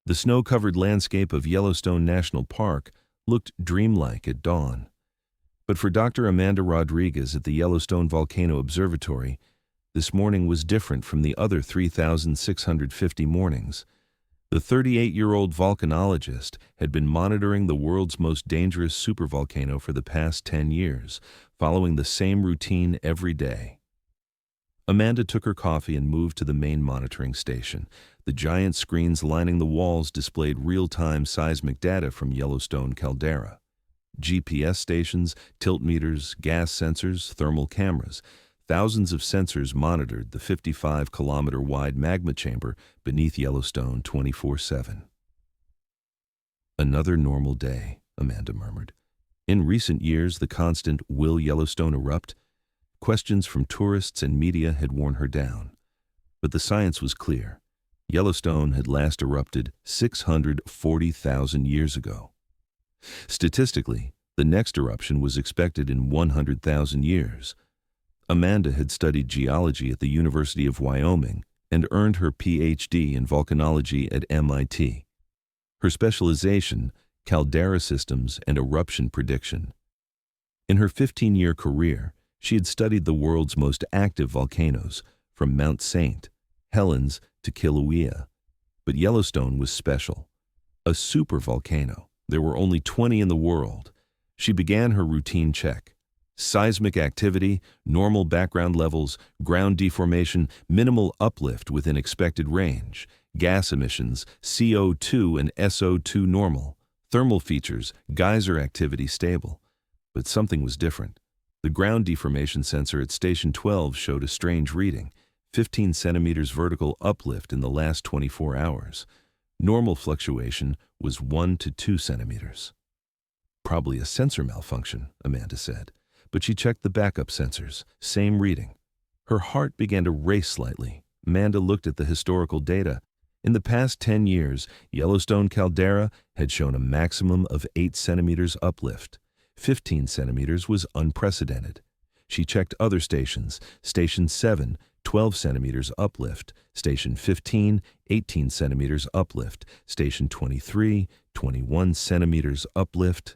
The snow-covered landscape of Yellowstone National Park looked dreamlike at dawn. But for Dr. Amanda Rodriguez at the Yellowstone Volcano Observatory, this morning was different from the other 3,650 mornings. The 38-year-old volcanologist had been monitoring the world's most dangerous supervolcano for the past 10 years, following the same routine every day. Amanda took her coffee and moved to the main monitoring station. The giant screens lining the walls displayed real-time seismic data from Yellowstone caldera. GPS stations, tilt meters, gas sensors, thermal cameras. Thousands of sensors monitored the 55-kilometer-wide magma chamber beneath Yellowstone 24/7. Another normal day, Amanda murmured. In recent years, the constant "Will Yellowstone erupt?" questions from tourists and media had worn her down. But the science was clear. Yellowstone had last erupted 640,000 years ago. Statistically, the next eruption was expected in 100,000 years. Amanda had studied geology at the University of Wyoming and earned her Ph.D. in volcanology at MIT. Her specialization, caldera systems and eruption prediction. In her 15-year career, she had studied the world's most active volcanoes, from Mount St. Helens to Kilauea. But Yellowstone was special. A supervolcano. There were only 20 in the world. She began her routine check. Seismic activity, normal background levels, ground deformation, minimal uplift within expected range, gas emissions, CO2 and SO2 normal, thermal features, geyser activity stable. But something was different. The ground deformation sensor at Station 12 showed a strange reading, 15 centimeters vertical uplift in the last 24 hours. Normal fluctuation was 1 to 2 centimeters. Probably a sensor malfunction, Amanda said. But she checked the backup sensors, same reading. Her heart began to race slightly. Amanda looked at the historical data. In the past 10 years, Yellowstone caldera had shown a maximum of 8 centimeters uplift. 15 centimeters was unprecedented. She checked other stations. Station 7, 12 centimeters uplift. Station 15, 18 centimeters uplift. Station 23, 21 centimeters uplift.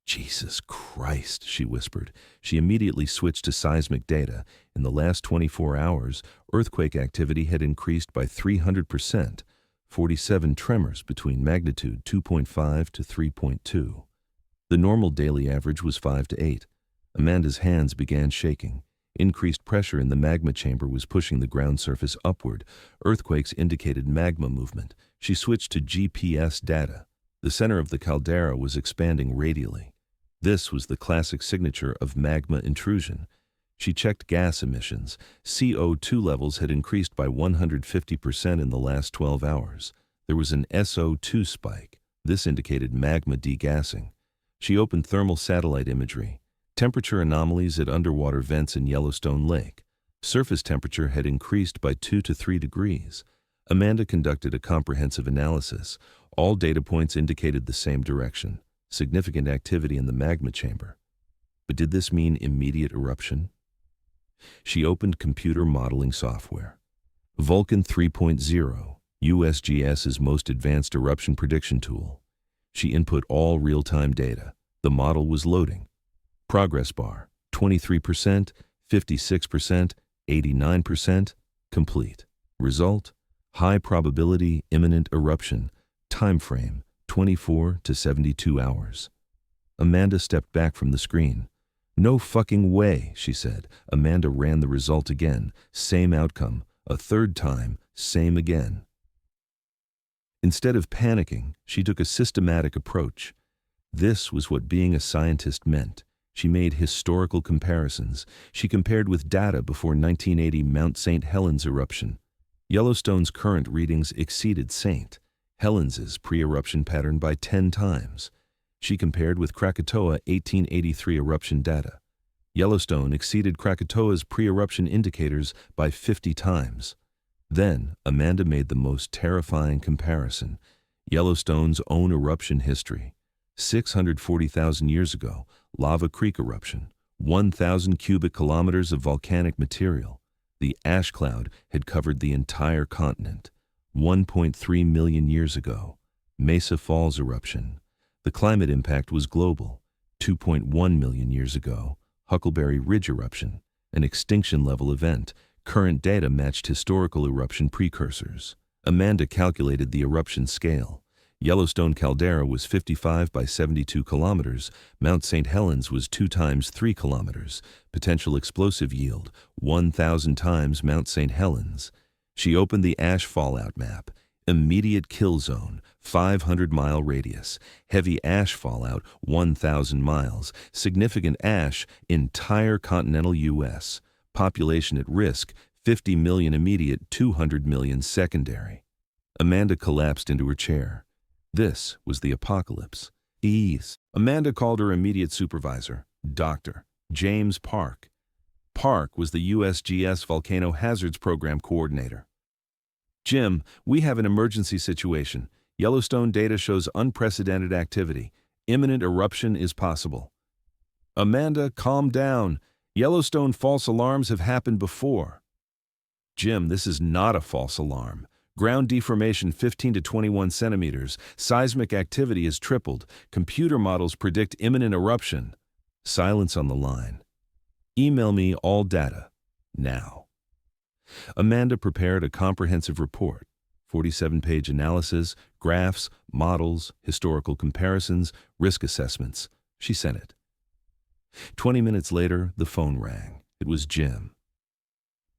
Jesus Christ, she whispered. She immediately switched to seismic data. In the last 24 hours, earthquake activity had increased by 300%, 47 tremors between magnitude 2.5 to 3.2. The normal daily average was 5 to 8. Amanda's hands began shaking. Increased pressure in the magma chamber was pushing the ground surface upward. Earthquakes indicated magma movement. She switched to GPS data. The center of the caldera was expanding radially. This was the classic signature of magma intrusion. She checked gas emissions. CO2 levels had increased by 150% in the last 12 hours. There was an SO2 spike. This indicated magma degassing. She opened thermal satellite imagery. Temperature anomalies at underwater vents in Yellowstone Lake. Surface temperature had increased by 2 to 3 degrees. Amanda conducted a comprehensive analysis. All data points indicated the same direction. Significant activity in the magma chamber. But did this mean immediate eruption? She opened computer modeling software. Vulcan 3.0, USGS's most advanced eruption prediction tool. She input all real-time data. The model was loading. Progress bar, 23%, 56%, 89%, complete. Result, high probability imminent eruption. Time frame, 24 to 72 hours. Amanda stepped back from the screen. No fucking way, she said. Amanda ran the result again. Same outcome. A third time, same again. Instead of panicking, she took a systematic approach. This was what being a scientist meant. She made historical comparisons. She compared with data before 1980 Mount St. Helens eruption. Yellowstone's current readings exceeded St. Helens's pre-eruption pattern by 10 times. She compared with Krakatoa 1883 eruption data. Yellowstone exceeded Krakatoa's pre-eruption indicators by 50 times. Then, Amanda made the most terrifying comparison. Yellowstone's own eruption history. 640,000 years ago, Lava Creek eruption. 1,000 cubic kilometers of volcanic material. The ash cloud had covered the entire continent. 1.3 million years ago, Mesa Falls eruption. The climate impact was global. 2.1 million years ago, Huckleberry Ridge eruption, an extinction-level event. Current data matched historical eruption precursors. Amanda calculated the eruption scale. Yellowstone caldera was 55 by 72 kilometers. Mount St. Helens was 2 times 3 kilometers. Potential explosive yield, 1,000 times Mount St. Helens. She opened the ash fallout map. Immediate kill zone, 500-mile radius. Heavy ash fallout, 1,000 miles. Significant ash, entire continental U.S. Population at risk, 50 million immediate, 200 million secondary. Amanda collapsed into her chair. This was the apocalypse. Amanda called her immediate supervisor, Dr. James Park. Park was the USGS Volcano Hazards Program coordinator. Jim, we have an emergency situation. Yellowstone data shows unprecedented activity. Imminent eruption is possible. Amanda, calm down. Yellowstone false alarms have happened before. Jim, this is not a false alarm. Ground deformation 15 to 21 centimeters. Seismic activity has tripled. Computer models predict imminent eruption. Silence on the line. Email me all data. Now. Amanda prepared a comprehensive report. 47-page analysis, graphs, models, historical comparisons, risk assessments. She sent it. 20 minutes later, the phone rang. It was Jim.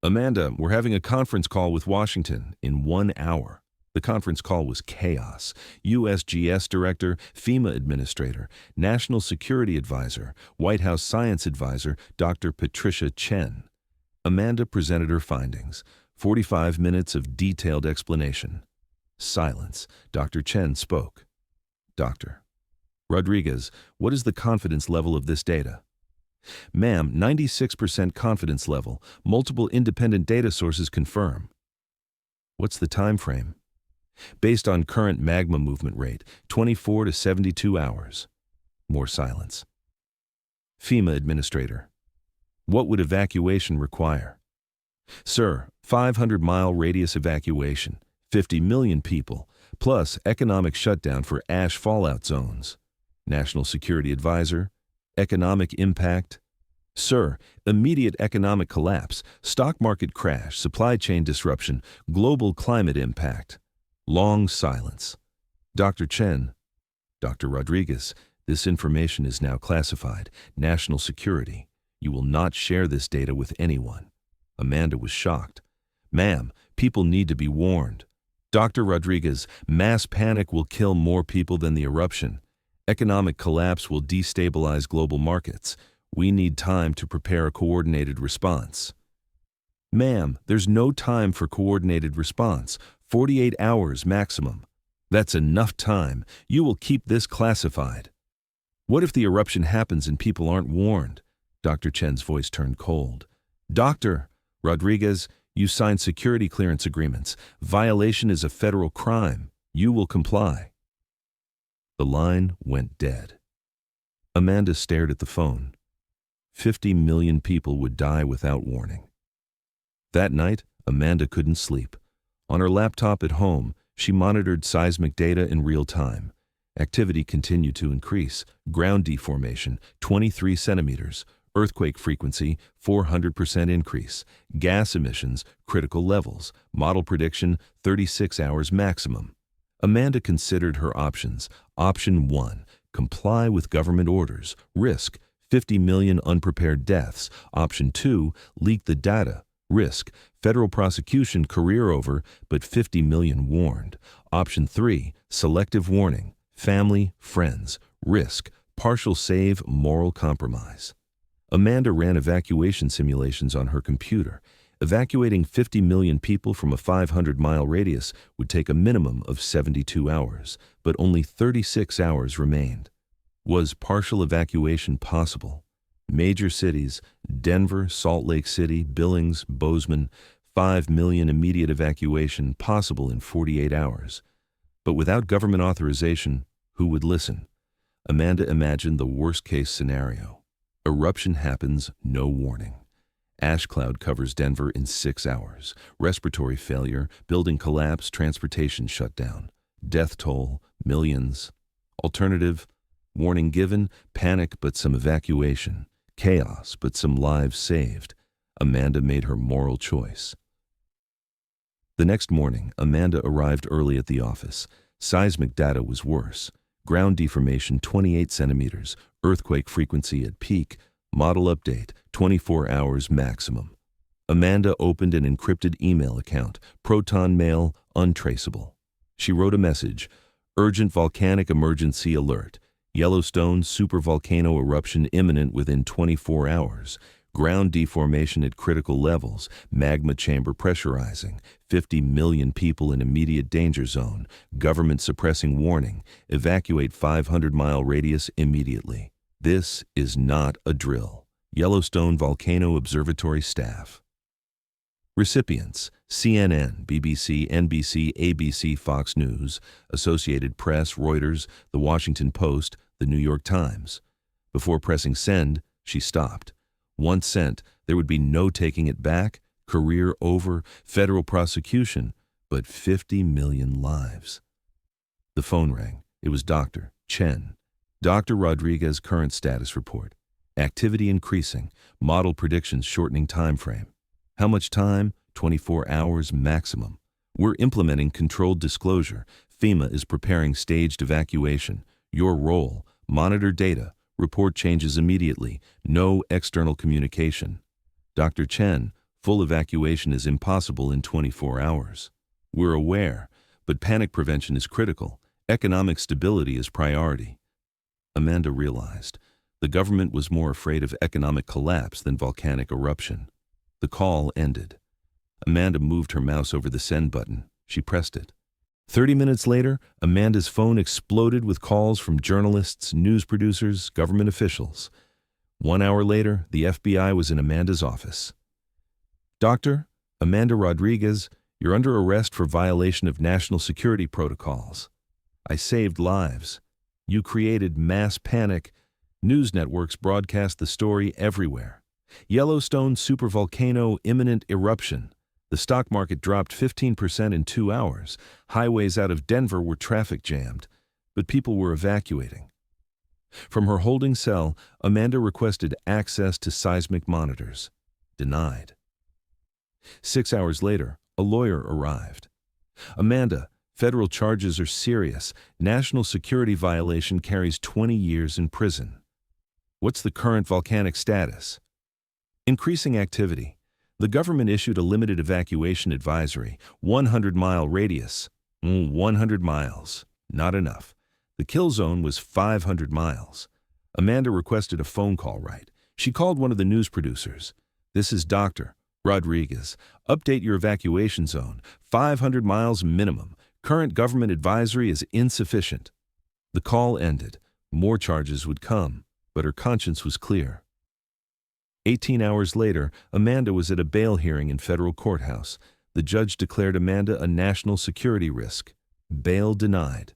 Amanda, we're having a conference call with Washington in 1 hour. The conference call was chaos. USGS Director, FEMA Administrator, National Security Advisor, White House Science Advisor, Dr. Patricia Chen. Amanda presented her findings. 45 minutes of detailed explanation. Silence. Dr. Chen spoke. Dr. Rodriguez, what is the confidence level of this data? Ma'am, 96% confidence level. Multiple independent data sources confirm. What's the time frame? Based on current magma movement rate, 24 to 72 hours. More silence. FEMA Administrator. What would evacuation require? Sir, 500-mile radius evacuation, 50 million people, plus economic shutdown for ash fallout zones. National Security Advisor. Economic impact. Sir, immediate economic collapse, stock market crash, supply chain disruption, global climate impact. Long silence. Dr. Chen. Dr. Rodriguez, this information is now classified. National security. You will not share this data with anyone. Amanda was shocked. Ma'am, people need to be warned. Dr. Rodriguez, mass panic will kill more people than the eruption. Economic collapse will destabilize global markets. We need time to prepare a coordinated response. Ma'am, there's no time for coordinated response. 48 hours maximum. That's enough time. You will keep this classified. What if the eruption happens and people aren't warned? Dr. Chen's voice turned cold. Dr. Rodriguez, you signed security clearance agreements. Violation is a federal crime. You will comply. The line went dead. Amanda stared at the phone. 50 million people would die without warning. That night, Amanda couldn't sleep. On her laptop at home, she monitored seismic data in real time. Activity continued to increase. Ground deformation, 23 centimeters. Earthquake frequency, 400% increase. Gas emissions, critical levels. Model prediction, 36 hours maximum. Amanda considered her options. Option 1, comply with government orders. Risk, 50 million unprepared deaths. Option 2, leak the data. Risk, federal prosecution, career over, but 50 million warned. Option 3, selective warning. Family, friends. Risk, partial save, moral compromise. Amanda ran evacuation simulations on her computer. Evacuating 50 million people from a 500-mile radius would take a minimum of 72 hours, but only 36 hours remained. Was partial evacuation possible? Major cities, Denver, Salt Lake City, Billings, Bozeman, 5 million immediate evacuation possible in 48 hours. But without government authorization, who would listen? Amanda imagined the worst-case scenario. Eruption happens, no warning. Ash cloud covers Denver in 6 hours. Respiratory failure, building collapse, transportation shut down. Death toll, millions. Alternative, warning given, panic but some evacuation. Chaos but some lives saved. Amanda made her moral choice. The next morning, Amanda arrived early at the office. Seismic data was worse. Ground deformation 28 centimeters, earthquake frequency at peak, model update 24 hours maximum. Amanda opened an encrypted email account, Proton Mail, untraceable. She wrote a message, urgent volcanic emergency alert, Yellowstone supervolcano eruption imminent within 24 hours, ground deformation at critical levels, magma chamber pressurizing, 50 million people in immediate danger zone, government suppressing warning, evacuate 500-mile radius immediately. This is not a drill. Yellowstone Volcano Observatory staff. Recipients: CNN, BBC, NBC, ABC, Fox News, Associated Press, Reuters, The Washington Post, The New York Times. Before pressing send, she stopped. Once sent, there would be no taking it back, career over, federal prosecution, but 50 million lives. The phone rang. It was Dr. Chen. Dr. Rodriguez current status report. Activity increasing, model predictions shortening time frame. How much time? 24 hours maximum. We're implementing controlled disclosure. FEMA is preparing staged evacuation. Your role, monitor data, report changes immediately, no external communication. Dr. Chen, full evacuation is impossible in 24 hours. We're aware, but panic prevention is critical. Economic stability is priority. Amanda realized the government was more afraid of economic collapse than volcanic eruption. The call ended. Amanda moved her mouse over the send button. She pressed it. 30 minutes later, Amanda's phone exploded with calls from journalists, news producers, government officials. 1 hour later, the FBI was in Amanda's office. Doctor, Amanda Rodriguez, you're under arrest for violation of national security protocols. I saved lives. You created mass panic. News networks broadcast the story everywhere. Yellowstone supervolcano imminent eruption. The stock market dropped 15% in 2 hours. Highways out of Denver were traffic jammed, but people were evacuating. From her holding cell, Amanda requested access to seismic monitors. Denied. 6 hours later, a lawyer arrived. Amanda, federal charges are serious. National security violation carries 20 years in prison. What's the current volcanic status? Increasing activity. The government issued a limited evacuation advisory, 100-mile radius. 100 miles. Not enough. The kill zone was 500 miles. Amanda requested a phone call right. She called one of the news producers. This is Dr. Rodriguez. Update your evacuation zone. 500 miles minimum. Current government advisory is insufficient. The call ended. More charges would come, but her conscience was clear. 18 hours later, Amanda was at a bail hearing in federal courthouse. The judge declared Amanda a national security risk. Bail denied.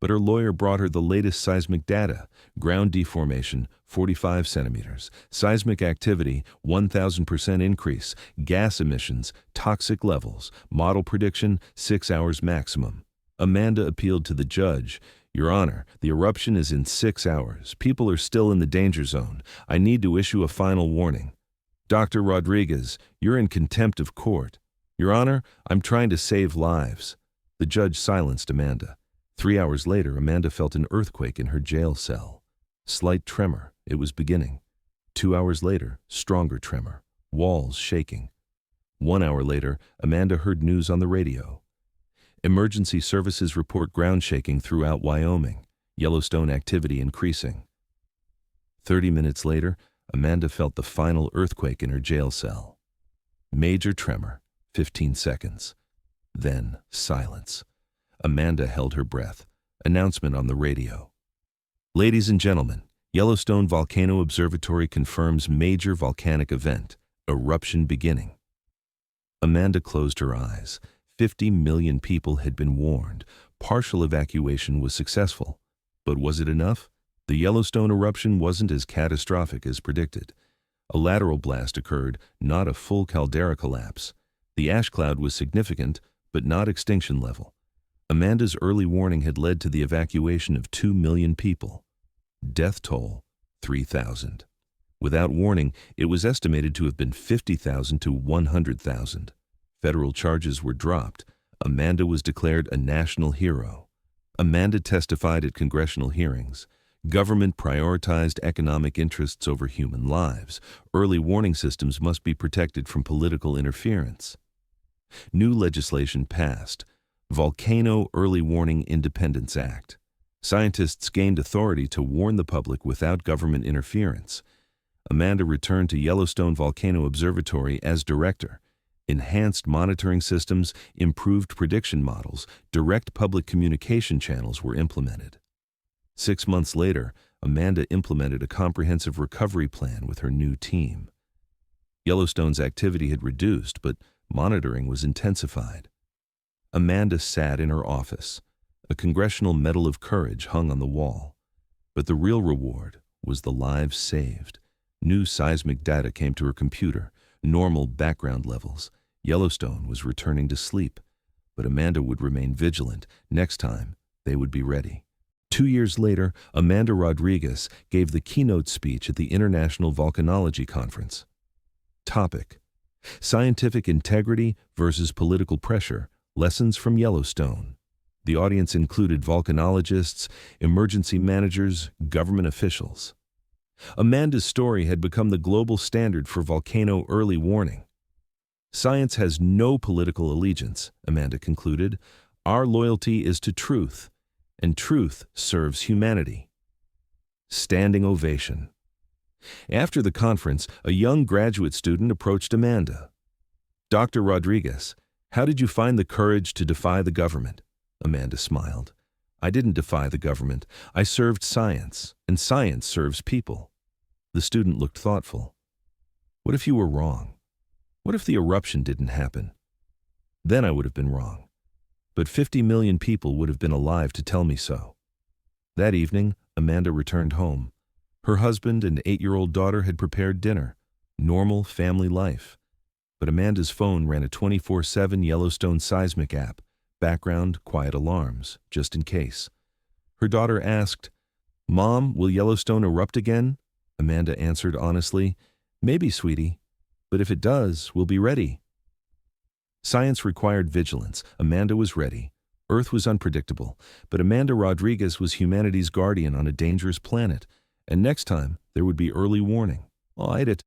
But her lawyer brought her the latest seismic data. Ground deformation, 45 centimeters. Seismic activity, 1,000% increase. Gas emissions, toxic levels. Model prediction, 6 hours maximum. Amanda appealed to the judge. Your Honor, the eruption is in 6 hours. People are still in the danger zone. I need to issue a final warning. Dr. Rodriguez, you're in contempt of court. Your Honor, I'm trying to save lives. The judge silenced Amanda. 3 hours later, Amanda felt an earthquake in her jail cell. Slight tremor. It was beginning. 2 hours later, stronger tremor. Walls shaking. 1 hour later, Amanda heard news on the radio. Emergency services report ground shaking throughout Wyoming. Yellowstone activity increasing. 30 minutes later, Amanda felt the final earthquake in her jail cell. Major tremor, 15 seconds. Then silence. Amanda held her breath. Announcement on the radio. Ladies and gentlemen, Yellowstone Volcano Observatory confirms major volcanic event, eruption beginning. Amanda closed her eyes. 50 million people had been warned. Partial evacuation was successful. But was it enough? The Yellowstone eruption wasn't as catastrophic as predicted. A lateral blast occurred, not a full caldera collapse. The ash cloud was significant, but not extinction level. Amanda's early warning had led to the evacuation of 2 million people. Death toll, 3,000. Without warning, it was estimated to have been 50,000 to 100,000. Federal charges were dropped. Amanda was declared a national hero. Amanda testified at congressional hearings. Government prioritized economic interests over human lives. Early warning systems must be protected from political interference. New legislation passed. Volcano Early Warning Independence Act. Scientists gained authority to warn the public without government interference. Amanda returned to Yellowstone Volcano Observatory as director. Enhanced monitoring systems, improved prediction models, direct public communication channels were implemented. 6 months later, Amanda implemented a comprehensive recovery plan with her new team. Yellowstone's activity had reduced, but monitoring was intensified. Amanda sat in her office. A Congressional Medal of Courage hung on the wall. But the real reward was the lives saved. New seismic data came to her computer, normal background levels. Yellowstone was returning to sleep. But Amanda would remain vigilant. Next time, they would be ready. 2 years later, Amanda Rodriguez gave the keynote speech at the International Volcanology Conference. Topic: Scientific integrity versus political pressure, lessons from Yellowstone. The audience included volcanologists, emergency managers, government officials. Amanda's story had become the global standard for volcano early warning. Science has no political allegiance, Amanda concluded. Our loyalty is to truth, and truth serves humanity. Standing ovation. After the conference, a young graduate student approached Amanda. Dr. Rodriguez, how did you find the courage to defy the government? Amanda smiled. I didn't defy the government. I served science, and science serves people. The student looked thoughtful. What if you were wrong? What if the eruption didn't happen? Then I would have been wrong. But 50 million people would have been alive to tell me so. That evening, Amanda returned home. Her husband and 8-year-old daughter had prepared dinner. Normal family life. But Amanda's phone ran a 24/7 Yellowstone seismic app. Background, quiet alarms, just in case. Her daughter asked, Mom, will Yellowstone erupt again? Amanda answered honestly, Maybe, sweetie. But if it does, we'll be ready. Science required vigilance. Amanda was ready. Earth was unpredictable, but Amanda Rodriguez was humanity's guardian on a dangerous planet. And next time, there would be early warning. I'll eat it.